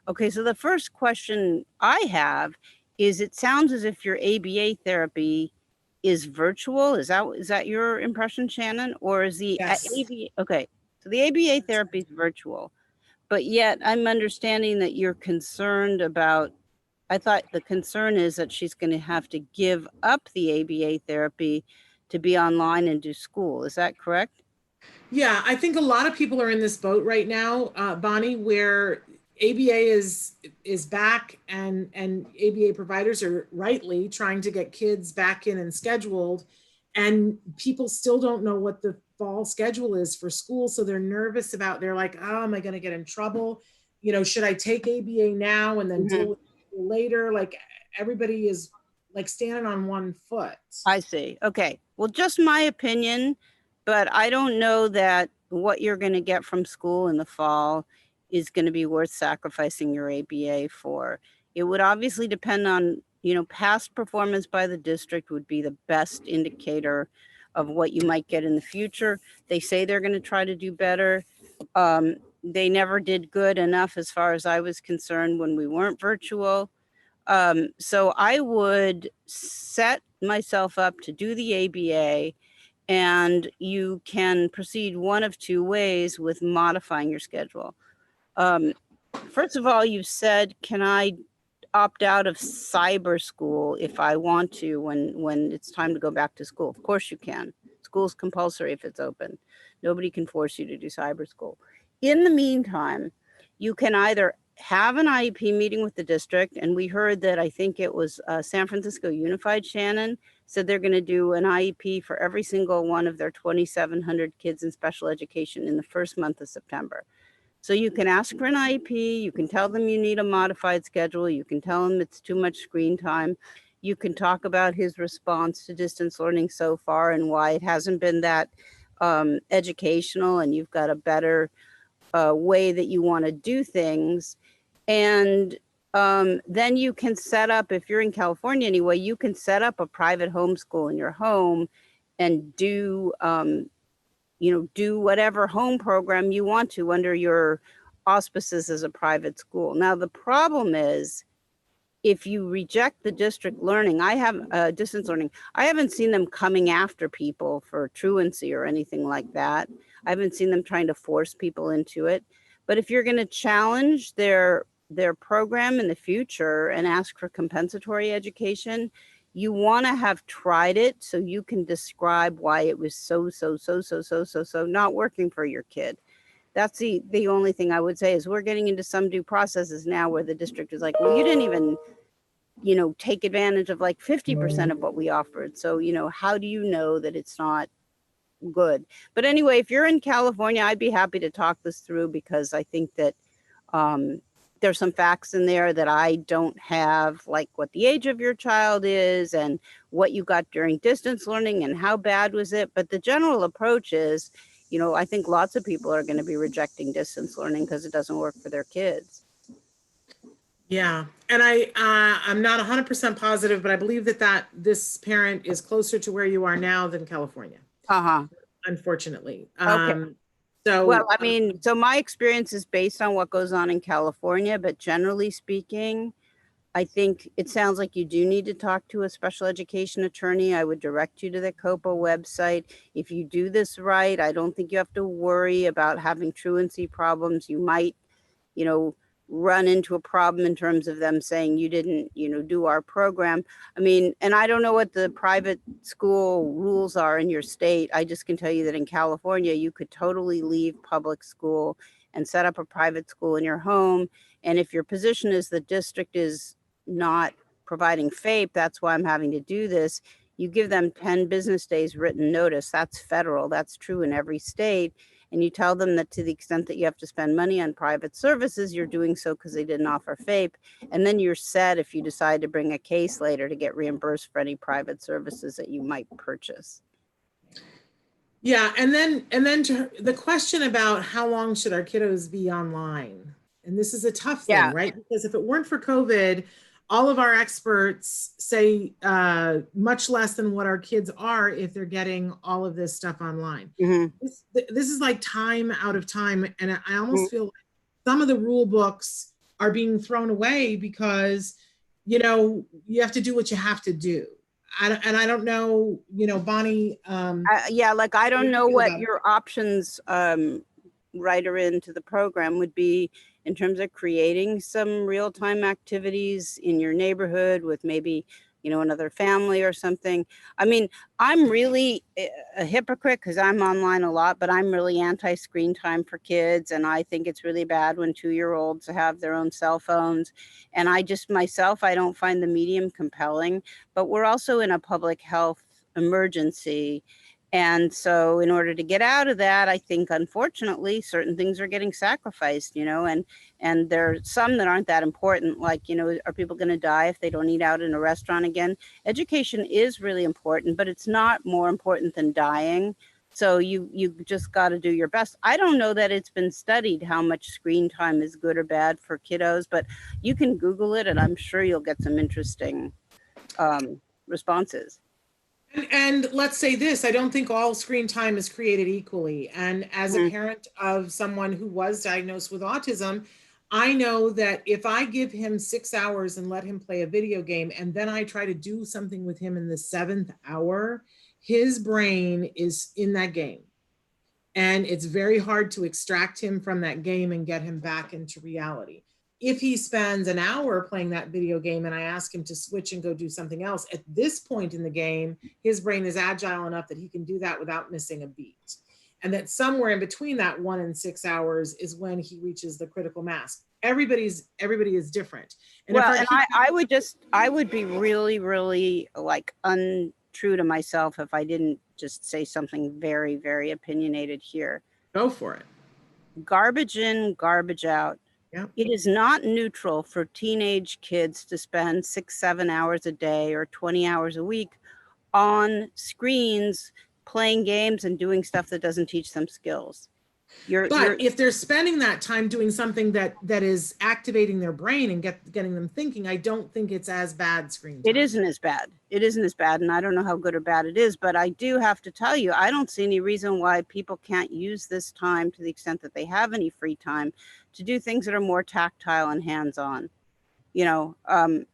Okay, so the first question I have is, it sounds as if your ABA therapy is virtual. Is that your impression, Shannon? Or is the ABA, okay, so the ABA therapy is virtual, but yet I'm understanding that you're concerned about, I thought the concern is that she's going to have to give up the ABA therapy to be online and do school. Is that correct? Yeah, I think a lot of people are in this boat right now, Bonnie, where ABA is back, and ABA providers are rightly trying to get kids back in and scheduled, and people still don't know what the fall schedule is for school. So they're nervous about, they're like, oh, am I going to get in trouble? You know, should I take ABA now and then deal with it later? Like, everybody is like standing on one foot. I see. Okay. Well, just my opinion, but I don't know that what you're going to get from school in the fall is going to be worth sacrificing your ABA for. It would obviously depend on, you know, past performance by the district would be the best indicator of what you might get in the future. They say they're going to try to do better. They never did good enough as far as I was concerned when we weren't virtual. So I would set myself up to do the ABA, and you can proceed one of 2 ways with modifying your schedule. First of all, you said, can I opt out of cyber school if I want to when it's time to go back to school? Of course you can. School's compulsory if it's open. Nobody can force you to do cyber school. In the meantime, you can either have an IEP meeting with the district, and we heard that, I think it was San Francisco Unified, Shannon, said they're going to do an IEP for every single one of their 2,700 kids in special education in the first month of September. So you can ask for an IEP, you can tell them you need a modified schedule, you can tell them it's too much screen time, You can talk about his response to distance learning so far and why it hasn't been that educational, and you've got a better way that you want to do things. And then you can set up, if you're in California anyway, you can set up a private homeschool in your home and do, do whatever home program you want to under your auspices as a private school. Now, the problem is, if you reject the district learning, I have distance learning, I haven't seen them coming after people for truancy or anything like that. I haven't seen them trying to force people into it. But if you're going to challenge their program in the future and ask for compensatory education, you want to have tried it so you can describe why it was so not working for your kid. That's the only thing I would say is we're getting into some due processes now where the district is like, well, you didn't even, take advantage of like 50% of what we offered. So, how do you know that it's not good? But anyway, if you're in California, I'd be happy to talk this through, because I think that there's some facts in there that I don't have, like what the age of your child is and what you got during distance learning and how bad was it. But the general approach is, I think lots of people are going to be rejecting distance learning because it doesn't work for their kids. Yeah, and I'm not 100% positive, but I believe that this parent is closer to where you are now than California. Unfortunately. Okay. Well, I mean, so my experience is based on what goes on in California, but generally speaking, I think it sounds like you do need to talk to a special education attorney. I would direct you to the COPA website. If you do this right, I don't think you have to worry about having truancy problems. You might, run into a problem in terms of them saying you didn't, do our program. I mean, and I don't know what the private school rules are in your state. I just can tell you that in California, you could totally leave public school and set up a private school in your home. And if your position is the district is not providing FAPE, that's why I'm having to do this. You give them 10 business days written notice. That's federal. That's true in every state. And you tell them that to the extent that you have to spend money on private services, you're doing so because they didn't offer FAPE. And then you're set if you decide to bring a case later to get reimbursed for any private services that you might purchase. Yeah, and then the question about how long should our kiddos be online? And this is a tough thing, right? Because if it weren't for COVID, all of our experts say much less than what our kids are if they're getting all of this stuff online. This is like time out of time. And I almost feel like some of the rule books are being thrown away because, you have to do what you have to do. I don't know, Bonnie. I don't know what your options writer into the program would be in terms of creating some real-time activities in your neighborhood with maybe, another family or something. I mean, I'm really a hypocrite because I'm online a lot, but I'm really anti-screen time for kids. And I think it's really bad when 2-year-olds have their own cell phones. And I don't find the medium compelling, but we're also in a public health emergency. And so in order to get out of that, I think, unfortunately, certain things are getting sacrificed, and there are some that aren't that important. Like, are people going to die if they don't eat out in a restaurant again? Education is really important, but it's not more important than dying. So you just got to do your best. I don't know that it's been studied how much screen time is good or bad for kiddos, but you can Google it and I'm sure you'll get some interesting responses. And let's say this, I don't think all screen time is created equally. And as a parent of someone who was diagnosed with autism, I know that if I give him 6 hours and let him play a video game, and then I try to do something with him in the 7th hour, his brain is in that game. And it's very hard to extract him from that game and get him back into reality. If he spends an hour playing that video game and I ask him to switch and go do something else, at this point in the game, his brain is agile enough that he can do that without missing a beat. And that somewhere in between that 1 and 6 hours is when he reaches the critical mass. Everybody is different. And I would be really, really like untrue to myself if I didn't just say something very, very opinionated here. Go for it. Garbage in, garbage out. Yeah. It is not neutral for teenage kids to spend 6, 7 hours a day or 20 hours a week on screens playing games and doing stuff that doesn't teach them skills. But if they're spending that time doing something that is activating their brain and getting them thinking, I don't think it's as bad screen time. It isn't as bad. It isn't as bad, and I don't know how good or bad it is, but I do have to tell you, I don't see any reason why people can't use this time, to the extent that they have any free time, to do things that are more tactile and hands-on. You know,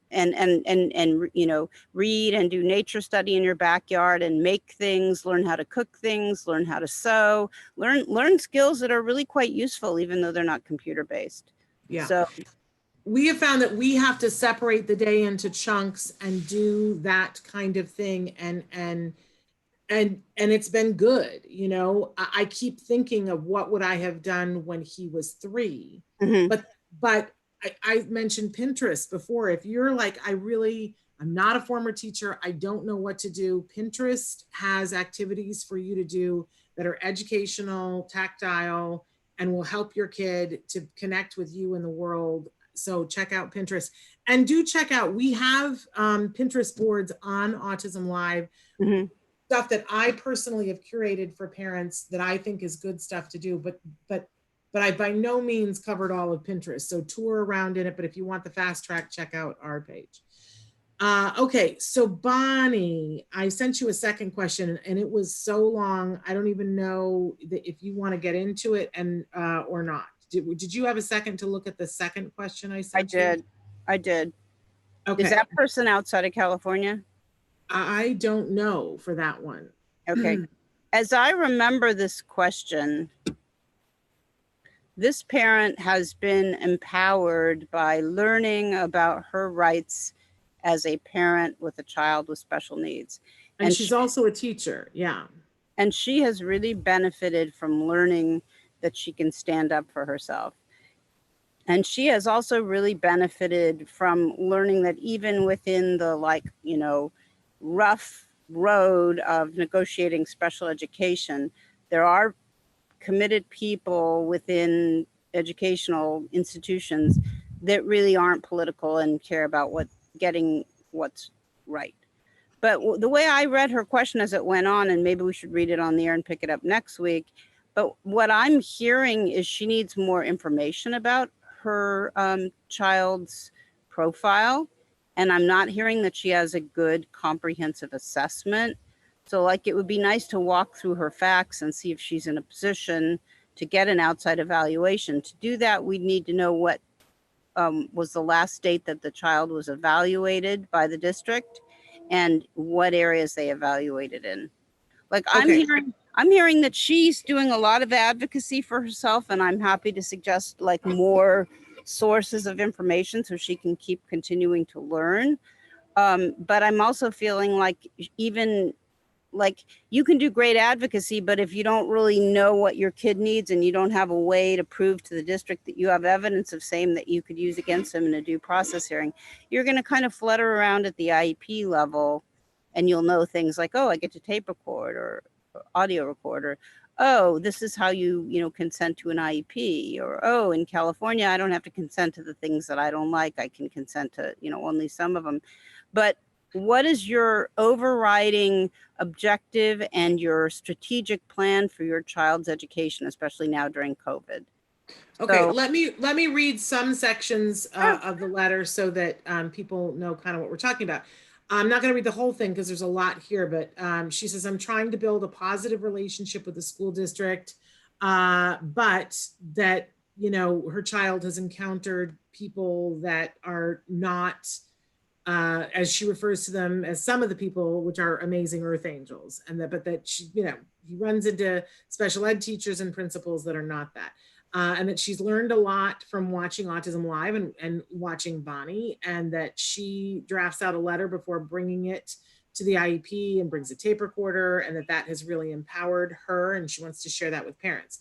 you know, read and do nature study in your backyard and make things, learn how to cook things, learn how to sew, learn skills that are really quite useful, even though they're not computer based. Yeah. So we have found that we have to separate the day into chunks and do that kind of thing. And it's been good. You know, I keep thinking of what would I have done when he was 3, but I mentioned Pinterest before. If you're like, I'm not a former teacher, I don't know what to do, Pinterest has activities for you to do that are educational, tactile, and will help your kid to connect with you in the world. So check out Pinterest, and do check out, we have Pinterest boards on Autism Live, stuff that I personally have curated for parents that I think is good stuff to do, but I by no means covered all of Pinterest. So tour around in it, but if you want the fast track, check out our page. Okay, so Bonnie, I sent you a second question and it was so long, I don't even know if you want to get into it and or not. Did you have a second to look at the second question I sent you? I did. Okay. Is that person outside of California? I don't know for that one. Okay. As I remember this question, this parent has been empowered by learning about her rights as a parent with a child with special needs. And she's also a teacher. Yeah. And she has really benefited from learning that she can stand up for herself. And she has also really benefited from learning that even within the, like, you know, rough road of negotiating special education, there are committed people within educational institutions that really aren't political and care about getting what's right. But the way I read her question as it went on, and maybe we should read it on the air and pick it up next week, but what I'm hearing is she needs more information about her child's profile. And I'm not hearing that she has a good comprehensive assessment. So like, it would be nice to walk through her facts and see if she's in a position to get an outside evaluation. To do that, we'd need to know what was the last date that the child was evaluated by the district and what areas they evaluated in. Like, Okay. I'm hearing that she's doing a lot of advocacy for herself, and I'm happy to suggest like more sources of information so she can keep continuing to learn. But I'm also feeling like, even like, you can do great advocacy, but if you don't really know what your kid needs and you don't have a way to prove to the district that you have evidence of same that you could use against them in a due process hearing, you're going to kind of flutter around at the IEP level, and you'll know things like, oh, I get to tape record or audio recorder. Oh, this is how you consent to an IEP. Or, oh, in California, I don't have to consent to the things that I don't like. I can consent to, only some of them. But what is your overriding objective and your strategic plan for your child's education, especially now during COVID? Okay, So, let me read some sections of the letter so that people know kind of what we're talking about. I'm not going to read the whole thing because there's a lot here, but she says, I'm trying to build a positive relationship with the school district, but that, her child has encountered people that are not, as she refers to them as some of the people, which are amazing earth angels, and but that she, he runs into special ed teachers and principals that are not that. And that she's learned a lot from watching Autism Live and watching Bonnie, and that she drafts out a letter before bringing it to the IEP and brings a tape recorder, and that has really empowered her, and she wants to share that with parents.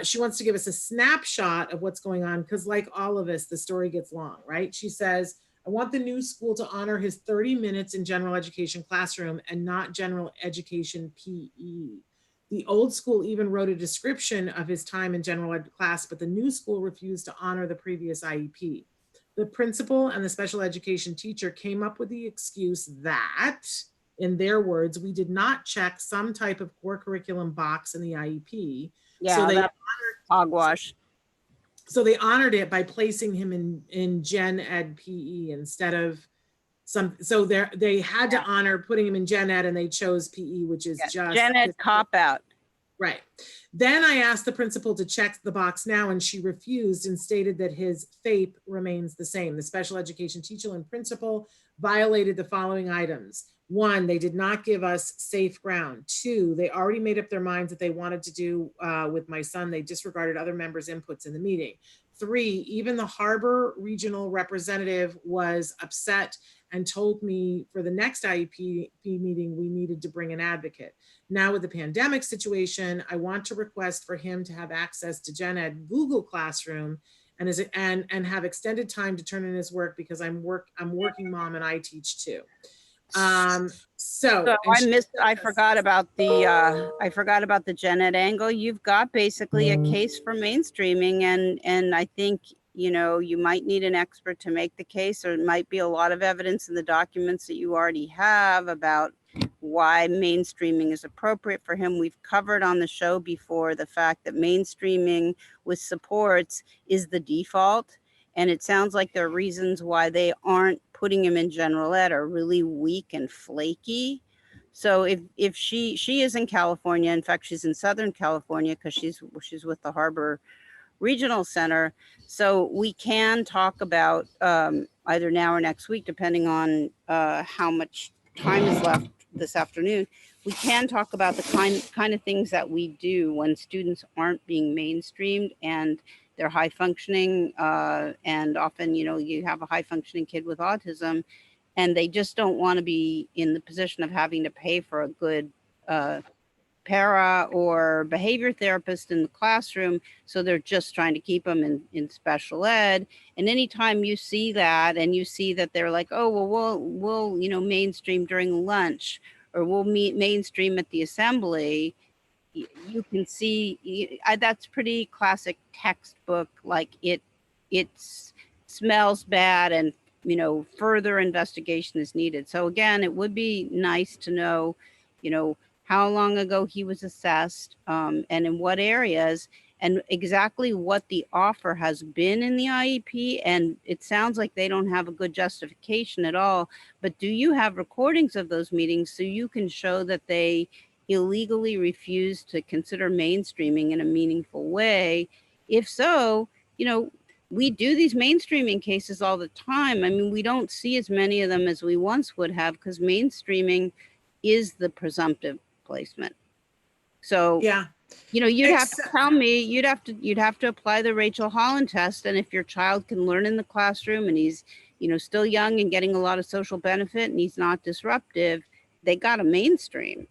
She wants to give us a snapshot of what's going on, because like all of us, the story gets long, right? She says, I want the new school to honor his 30 minutes in general education classroom and not general education PE. The old school even wrote a description of his time in general ed class, but the new school refused to honor the previous IEP. The principal and the special education teacher came up with the excuse that, in their words, we did not check some type of core curriculum box in the IEP. Yeah, that's hogwash. So they honored it by placing him in Gen Ed PE instead of so they had to honor putting him in Gen Ed, and they chose PE, which is just Gen Ed cop out. Right. Then I asked the principal to check the box now, and she refused and stated that his FAPE remains the same. The special education teacher and principal violated the following items. 1, they did not give us safe ground. 2, they already made up their minds that they wanted to do with my son. They disregarded other members' inputs in the meeting. 3, even the Harbor regional representative was upset and told me for the next IEP meeting, we needed to bring an advocate. Now with the pandemic situation, I want to request for him to have access to Gen Ed Google Classroom and have extended time to turn in his work, because I'm working mom and I teach too. So I forgot about the Gen Ed angle. You've got basically a case for mainstreaming, and I think, you know, you might need an expert to make the case, or it might be a lot of evidence in the documents that you already have about why mainstreaming is appropriate for him. We've covered on the show before the fact that mainstreaming with supports is the default. And it sounds like there are reasons why they aren't putting him in general ed are really weak and flaky. So if she is in California, in fact, she's in Southern California because she's with the Harbor Regional Center. So we can talk about either now or next week, depending on how much time is left this afternoon. We can talk about the kind of things that we do when students aren't being mainstreamed and they're high functioning, and often, you know, you have a high functioning kid with autism and they just don't want to be in the position of having to pay for a good para or behavior therapist in the classroom. So they're just trying to keep them in special ed. And anytime you see that, and you see that they're like, oh, well, we'll you know, mainstream during lunch, or we'll meet mainstream at the assembly, you can see that's pretty classic textbook. Like it smells bad, and, you know, further investigation is needed. So again, it would be nice to know, you know, how long ago he was assessed, and in what areas, and exactly what the offer has been in the IEP. And it sounds like they don't have a good justification at all, but do you have recordings of those meetings so you can show that they illegally refused to consider mainstreaming in a meaningful way? If so, you know, we do these mainstreaming cases all the time. I mean, we don't see as many of them as we once would have, because mainstreaming is the presumptive placement. So yeah, you know, you'd have to tell me, you'd have to apply the Rachel Holland test. And if your child can learn in the classroom and he's, you know, still young and getting a lot of social benefit and he's not disruptive, they got to mainstream.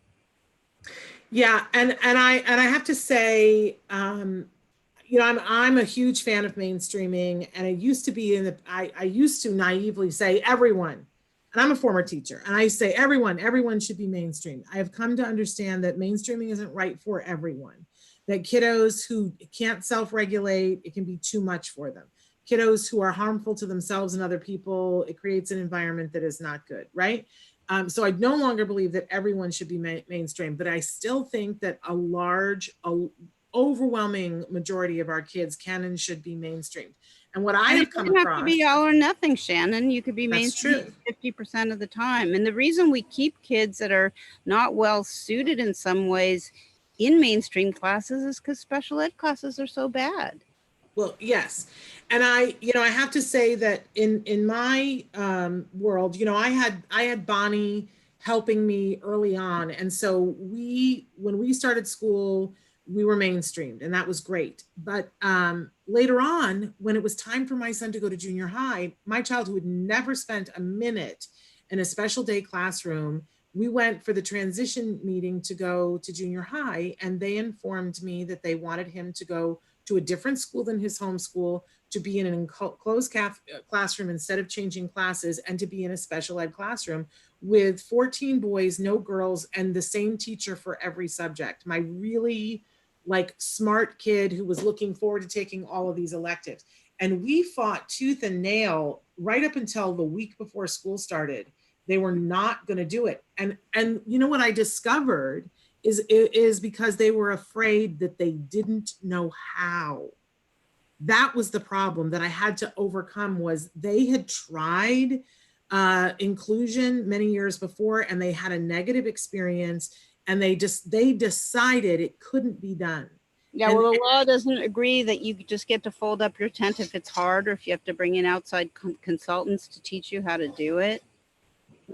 Yeah, and I have to say, you know, I'm a huge fan of mainstreaming, and I used to be I used to naively say everyone, and I'm a former teacher, and I say everyone should be mainstreamed. I have come to understand that mainstreaming isn't right for everyone. That kiddos who can't self-regulate, it can be too much for them. Kiddos who are harmful to themselves and other people, it creates an environment that is not good, right? So I no longer believe that everyone should be mainstream, but I still think that overwhelming majority of our kids can and should be mainstreamed. And what I have come across— it doesn't have to be all or nothing, Shannon. You could be mainstreamed 50% of the time. And the reason we keep kids that are not well suited in some ways in mainstream classes is because special ed classes are so bad. Well, yes. And I have to say that in my world, you know, I had Bonnie helping me early on. And so when we started school, we were mainstreamed, and that was great. But later on, when it was time for my son to go to junior high, my child who had never spent a minute in a special day classroom, we went for the transition meeting to go to junior high, and they informed me that they wanted him to go to a different school than his home school, to be in an enclosed classroom instead of changing classes, and to be in a special ed classroom with 14 boys, no girls, and the same teacher for every subject. My really like smart kid who was looking forward to taking all of these electives. And we fought tooth and nail right up until the week before school started. They were not going to do it. And you know what I discovered is because they were afraid that they didn't know how. That was the problem that I had to overcome. Was they had tried inclusion many years before, and they had a negative experience, and they decided it couldn't be done. Yeah, well, the law doesn't agree that you just get to fold up your tent if it's hard, or if you have to bring in outside consultants to teach you how to do it.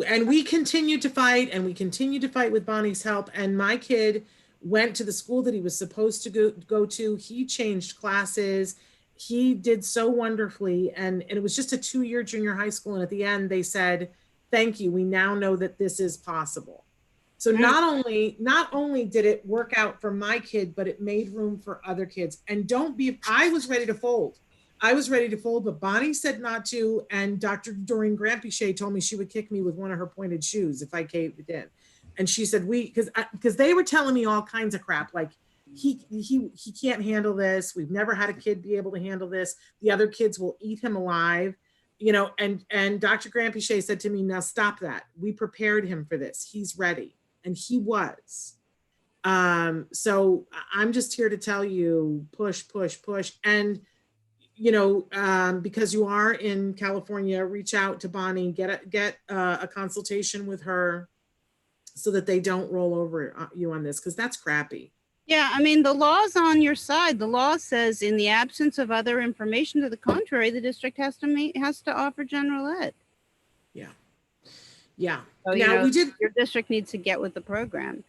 And we continue to fight, and we continue to fight with Bonnie's help. And my kid went to the school that he was supposed to go to. He changed classes. He did so wonderfully. And it was just a 2-year junior high school. And at the end, they said, thank you. We now know that this is possible. So not only did it work out for my kid, but it made room for other kids. And I was ready to fold. But Bonnie said not to. And Dr. Doreen Grampichet told me she would kick me with one of her pointed shoes if I caved in. And she said, because they were telling me all kinds of crap, like he can't handle this. We've never had a kid be able to handle this. The other kids will eat him alive. You know, and Dr. Grampichet said to me, now stop that. We prepared him for this. He's ready. And he was. So I'm just here to tell you, push. And, you know, because you are in California, reach out to Bonnie, get a consultation with her so that they don't roll over you on this, because that's crappy. Yeah, I mean, the law's on your side. The law says in the absence of other information to the contrary, the district has to offer general ed. Yeah. Yeah. So, now your district needs to get with the program.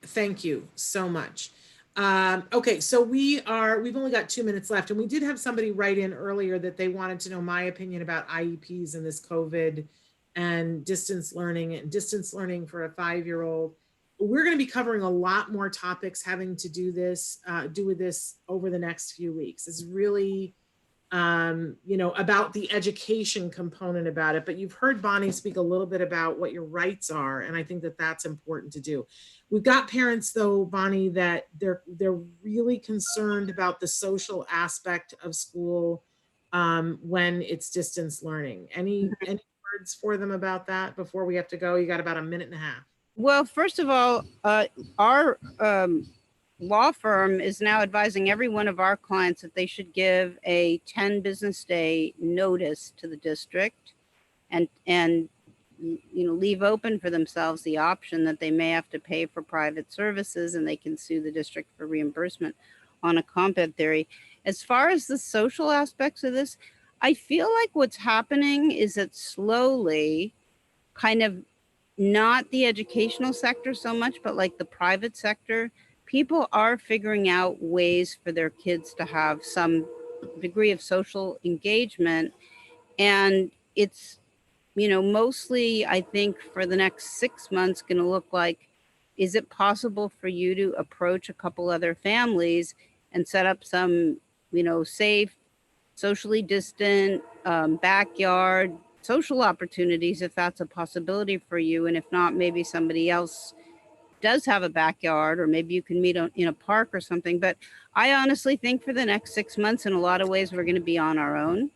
Thank you so much. Okay, so we've only got 2 minutes left, and we did have somebody write in earlier that they wanted to know my opinion about IEPs and this COVID and distance learning for a 5-year-old. We're going to be covering a lot more topics having to do with this over the next few weeks. It's really you know, about the education component about it, but you've heard Bonnie speak a little bit about what your rights are. And I think that that's important to do. We've got parents though, Bonnie, that they're really concerned about the social aspect of school when it's distance learning. Any words for them about that before we have to go? You got about a minute and a half. Well, first of all, our law firm is now advising every one of our clients that they should give a 10 business day notice to the district and you know, leave open for themselves the option that they may have to pay for private services, and they can sue the district for reimbursement on a comp ed theory. As far as the social aspects of this, I feel like what's happening is that slowly, kind of not the educational sector so much, but like the private sector, people are figuring out ways for their kids to have some degree of social engagement. And it's, you know, mostly I think for the next 6 months going to look like, is it possible for you to approach a couple other families and set up some, you know, safe, socially distant, backyard social opportunities, if that's a possibility for you. And if not, maybe somebody else does have a backyard, or maybe you can meet in a park or something. But I honestly think for the next 6 months, in a lot of ways, we're going to be on our own.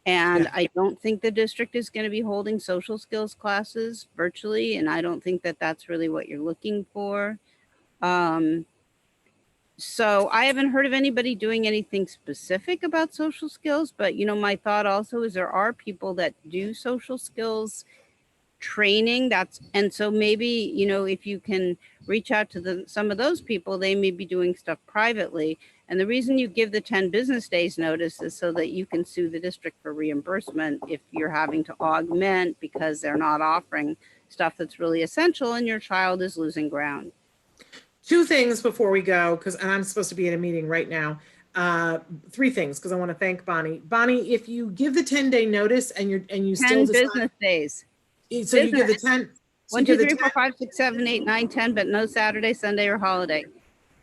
And yeah. I don't think the district is going to be holding social skills classes virtually. And I don't think that that's really what you're looking for. So I haven't heard of anybody doing anything specific about social skills, but, you know, my thought also is there are people that do social skills training. And so maybe, you know, if you can reach out to some of those people, they may be doing stuff privately. And the reason you give the 10 business days notice is so that you can sue the district for reimbursement if you're having to augment because they're not offering stuff that's really essential and your child is losing ground. 2 things before we go, and I'm supposed to be in a meeting right now. 3 things, because I want to thank Bonnie. Bonnie, if you give the 10-day notice and you 10 still decide, business days. So you give the 10. 1, 2, 3, 4, 5, 6, 7, 8, 9, 10, but no Saturday, Sunday, or holiday.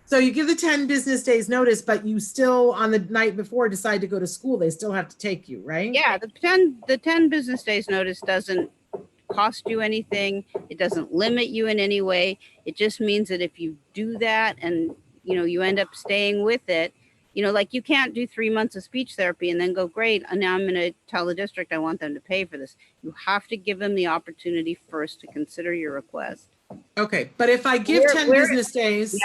So you give the 10 business days notice, but you still on the night before decide to go to school, they still have to take you, right? Yeah, the 10 business days notice doesn't cost you anything. It doesn't limit you in any way. It just means that if you do that and, you know, you end up staying with it, you know, like you can't do 3 months of speech therapy and then go, great, and now I'm going to tell the district I want them to pay for this. You have to give them the opportunity first to consider your request. Okay, but if I give 10 business days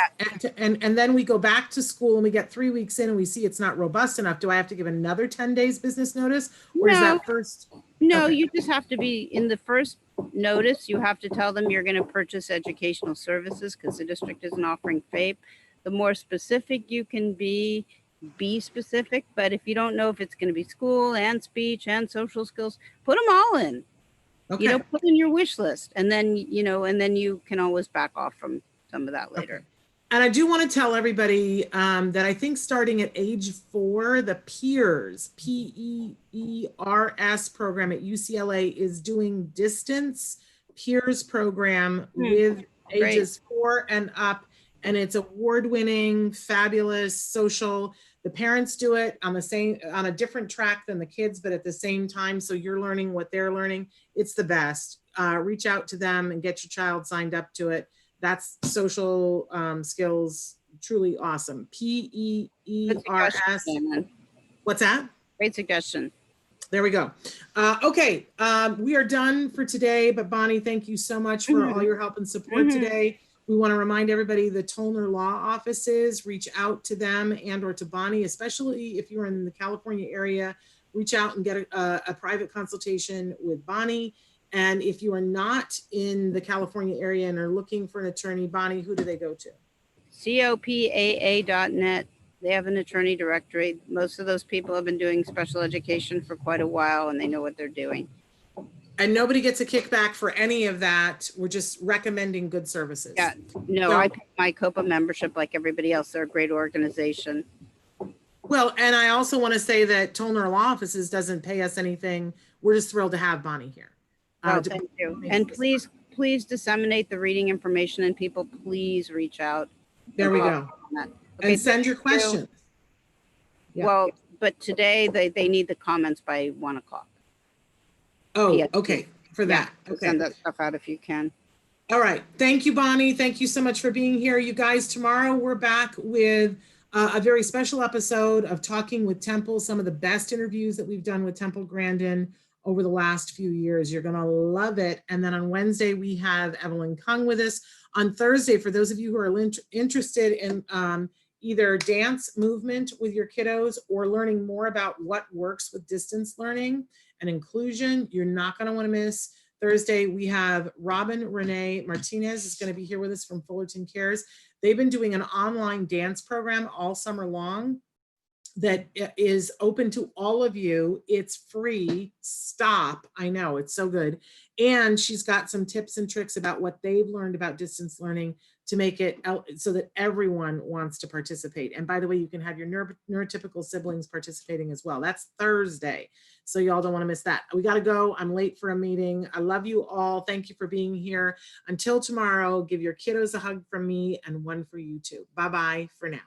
and then we go back to school and we get 3 weeks in and we see it's not robust enough, do I have to give another 10 days business notice? Or is that first? No, Okay. you just have to be in the first notice. You have to tell them you're going to purchase educational services because the district isn't offering FAPE. The more specific you can be specific. But if you don't know if it's going to be school and speech and social skills, put them all in. Okay. You know, put in your wish list, and then, you know, and then you can always back off from some of that later. Okay. And I do want to tell everybody that I think starting at age 4, the PEERS, PEERS program at UCLA is doing distance PEERS program with ages 4 and up. And it's award-winning, fabulous, social. The parents do it on a different track than the kids, but at the same time. So you're learning what they're learning. It's the best. Reach out to them and get your child signed up to it. That's social skills, truly awesome. PEERS. What's that? Great suggestion. There we go. Okay, we are done for today, but Bonnie, thank you so much for all your help and support today. We want to remind everybody the Tollner Law offices, reach out to them and or to Bonnie, especially if you're in the California area, reach out and get a private consultation with Bonnie. And if you are not in the California area and are looking for an attorney, Bonnie, who do they go to? COPAA.net. They have an attorney directory. Most of those people have been doing special education for quite a while and they know what they're doing. And nobody gets a kickback for any of that. We're just recommending good services. Yeah, no, I pay my COPA membership like everybody else. They're a great organization. Well, and I also want to say that Tollner Law Offices doesn't pay us anything. We're just thrilled to have Bonnie here. Oh, thank you. And please disseminate the reading information and people, please reach out. There we go. Okay, and send your questions. Yeah. Well, but today they need the comments by 1 o'clock. Oh, okay. For that. Okay. Send that stuff out if you can. All right. Thank you, Bonnie. Thank you so much for being here. You guys, tomorrow we're back with a very special episode of Talking with Temple, some of the best interviews that we've done with Temple Grandin over the last few years. You're going to love it. And then on Wednesday, we have Evelyn Kung with us. On Thursday, for those of you who are interested in either dance movement with your kiddos or learning more about what works with distance learning and inclusion, you're not going to want to miss Thursday. We have Robin Renee Martinez is going to be here with us from Fullerton Cares. They've been doing an online dance program all summer long that is open to all of you. It's free. Stop. I know, it's so good. And she's got some tips and tricks about what they've learned about distance learning to make it so that everyone wants to participate. And by the way, you can have your neurotypical siblings participating as well. That's Thursday. So y'all don't want to miss that. We got to go. I'm late for a meeting. I love you all. Thank you for being here. Until tomorrow, give your kiddos a hug from me and one for you too. Bye-bye for now.